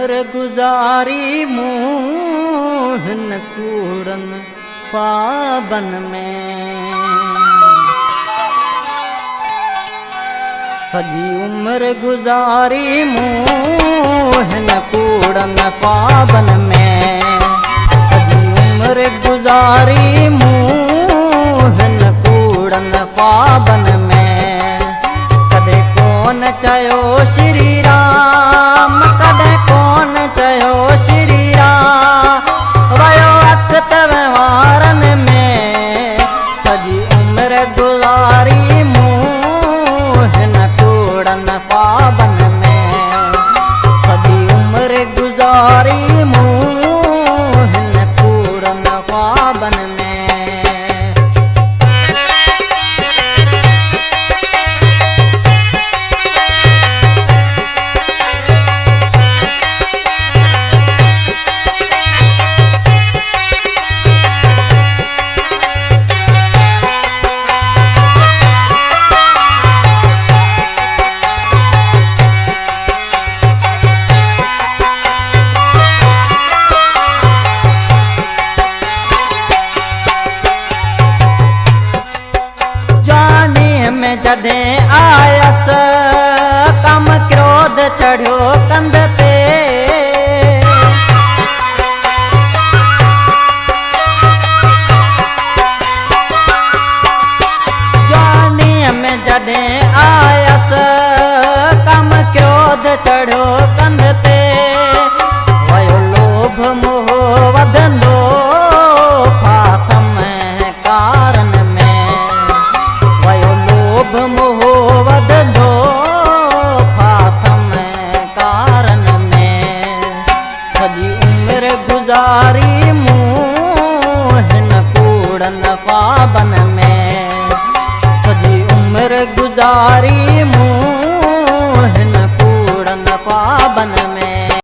उम्र गुजारी मोहन कूड़न पाबन में, सजी उम्र गुजारी मोहन कूड़न पाबन में, सजी उम्र गुजारी मोहन कूड़न पाबन में। कदे कौन चयो श्री राम, कदे कौन चयो श्री राम, वयो अखत व्यवहारन में, सजी उम्र गुजारी मोहन कूड़न पाबन में, सजी उम्र गुजारी मोहन कूड़न पाबन में। जडे आयस कम क्रोध चढ़ो कंध ते, जानी में जडे आयस कम क्रोध चढ़ो कंध ते, वयो लोभ मोह वधंदो फाथम कारण में, वयो लोभ मोह वधंदो फाथम कारण में। सजी उम्र गुजारी मोहन कूड़न पाबन में, सजी उम्र गुजारी